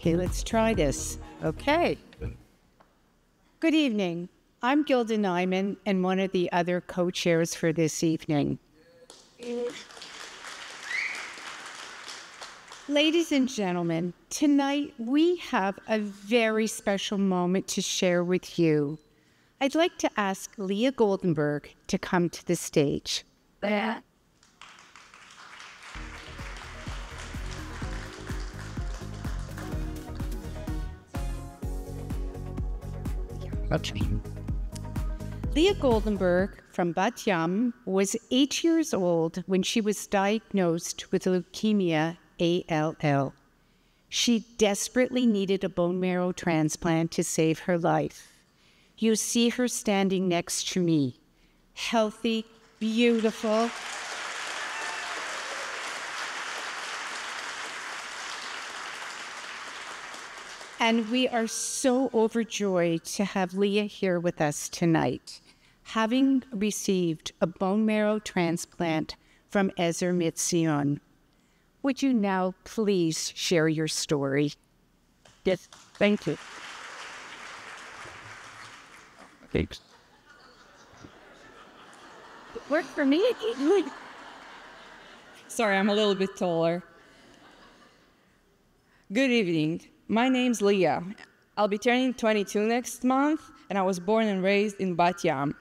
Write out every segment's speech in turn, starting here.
Okay, let's try this. Okay. Good evening. I'm Gilda Nyman and one of the other co-chairs for this evening. Ladies and gentlemen, tonight we have a very special moment to share with you. I'd like to ask Lea Goldenberg to come to the stage. Lea. Lea Goldenberg from Bat Yam was 8 years old when she was diagnosed with leukemia ALL. She desperately needed a bone marrow transplant to save her life. You see her standing next to me, healthy, beautiful. And we are so overjoyed to have Lea here with us tonight, having received a bone marrow transplant from Ezer Mitzion. Would you now please share your story? Yes, thank you. Thanks. Work for me. Sorry, I'm a little bit taller. Good evening. My name's Lea. I'll be turning 22 next month, and I was born and raised in Bat Yam.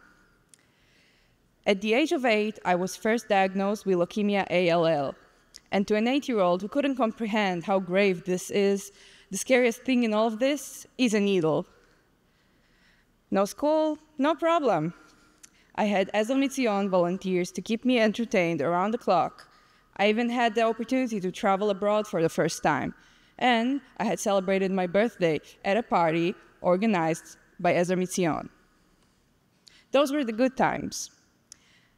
At the age of 8, I was first diagnosed with leukemia ALL. And to an 8-year-old who couldn't comprehend how grave this is, the scariest thing in all of this is a needle. No school, no problem. I had Ezer Mitzion volunteers to keep me entertained around the clock. I even had the opportunity to travel abroad for the first time. And I had celebrated my birthday at a party organized by Ezer Mitzion. Those were the good times.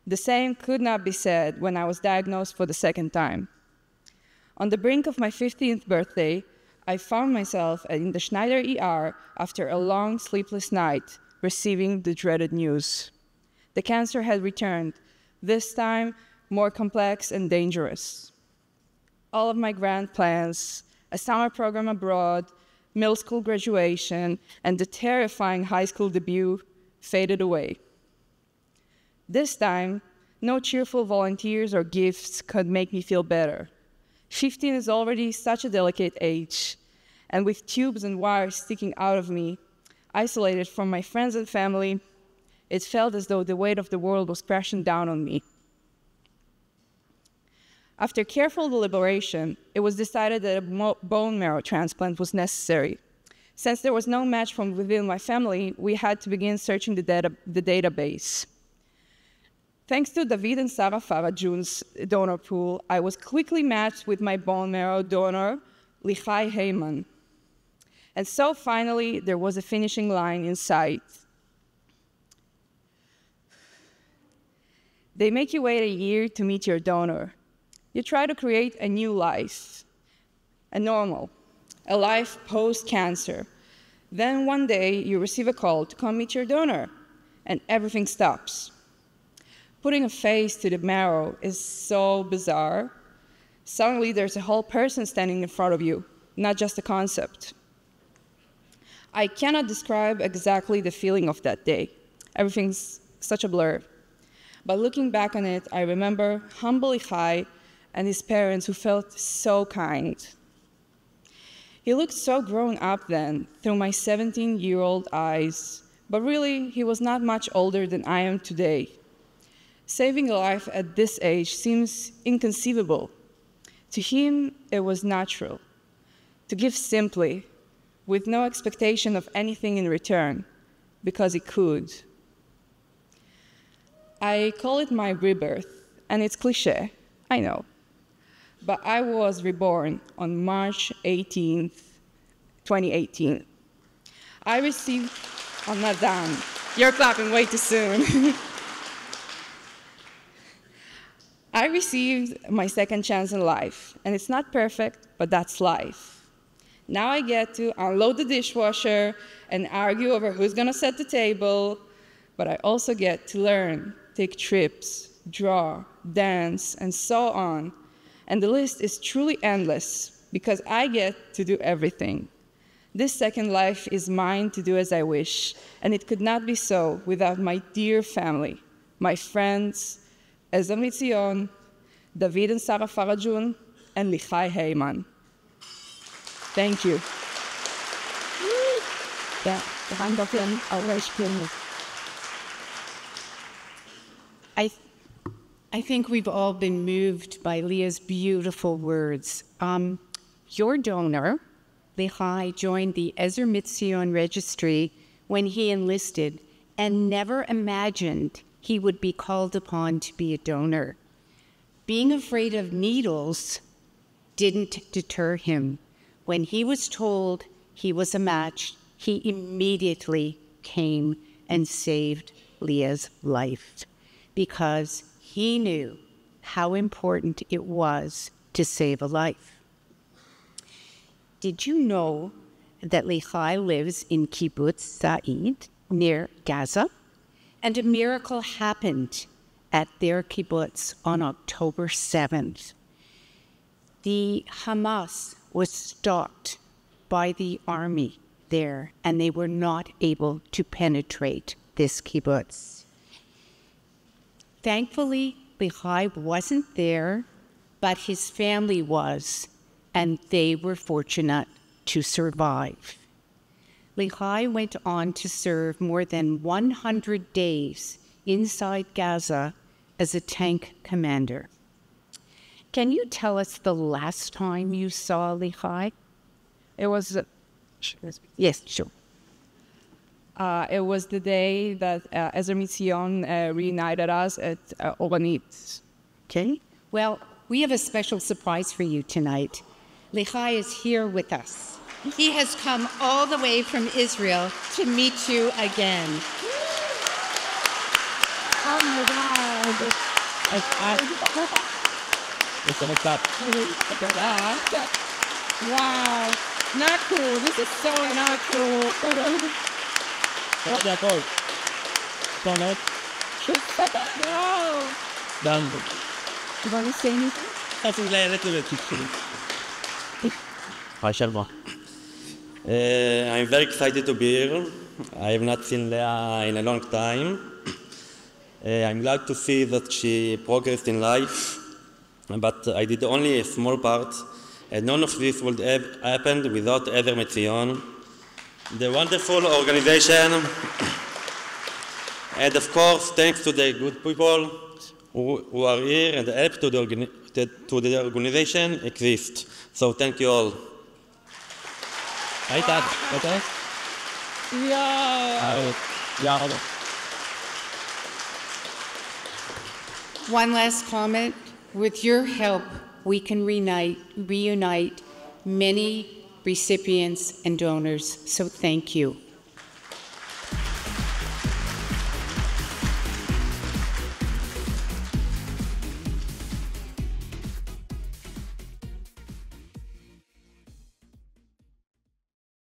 The same could not be said when I was diagnosed for the second time. On the brink of my 15th birthday, I found myself in the Schneider ER after a long sleepless night, receiving the dreaded news. The cancer had returned, this time more complex and dangerous. All of my grand plans, a summer program abroad, middle school graduation, and the terrifying high school debut faded away. This time, no cheerful volunteers or gifts could make me feel better. 15 is already such a delicate age, and with tubes and wires sticking out of me, isolated from my friends and family, it felt as though the weight of the world was crashing down on me. After careful deliberation, it was decided that a bone marrow transplant was necessary. Since there was no match from within my family, we had to begin searching the database. Thanks to David and Sarah Farajun's donor pool, I was quickly matched with my bone marrow donor, Lichai Heyman. And so finally, there was a finishing line in sight. They make you wait a year to meet your donor. You try to create a new life, a life post-cancer. Then one day, you receive a call to come meet your donor, and everything stops. Putting a face to the marrow is so bizarre. Suddenly, there's a whole person standing in front of you, not just a concept. I cannot describe exactly the feeling of that day. Everything's such a blur. But looking back on it, I remember humble Ichai and his parents who felt so kind. He looked so grown up then, through my 17-year-old eyes, but really, he was not much older than I am today. Saving a life at this age seems inconceivable. To him, it was natural, to give simply, with no expectation of anything in return, because he could. I call it my rebirth, and it's cliché, I know. But I was reborn on March 18th, 2018. I received, I'm not done. You're clapping way too soon. I received my second chance in life, and it's not perfect, but that's life. Now I get to unload the dishwasher and argue over who's gonna set the table, but I also get to learn, take trips, draw, dance, and so on. And the list is truly endless because I get to do everything. This second life is mine to do as I wish, and it could not be so without my dear family, my friends, Ezer Mitzion, David and Sarah Farajun, and Lichai Heyman. Thank you. Ja, wir haben doch dann auch recht genug. I think we've all been moved by Leah's beautiful words. Your donor, Lehi, joined the Ezer Mitzion registry when he enlisted and never imagined he would be called upon to be a donor. Being afraid of needles didn't deter him. When he was told he was a match, he immediately came and saved Leah's life because he knew how important it was to save a life. Did you know that Lehi lives in Kibbutz Sa'id near Gaza? And a miracle happened at their kibbutz on October 7th. The Hamas was stopped by the army there, and they were not able to penetrate this kibbutz. Thankfully, Lehi wasn't there, but his family was, and they were fortunate to survive. Lehi went on to serve more than 100 days inside Gaza as a tank commander. Can you tell us the last time you saw Lehi? It was Yes, sure. It was the day that Ezer Mitzion reunited us at Oranit. Okay. Well, we have a special surprise for you tonight. Lehi is here with us. He has come all the way from Israel to meet you again. Oh my God. What's up? Wow, not cool. This is so not cool. What's that called? Don't know. No. Done. You want to say anything? That's a little bit. Hi, Shelma. I'm very excited to be here. I have not seen Leah in a long time. I'm glad to see that she progressed in life, but I did only a small part, and none of this would have happened without Ezer Mitzion, the wonderful organization, and of course, thanks to the good people who are here and help to the organization exist. So thank you all. Hey, Dad. Okay? Yeah. Yeah. One last comment. With your help, we can reunite many recipients and donors. So thank you.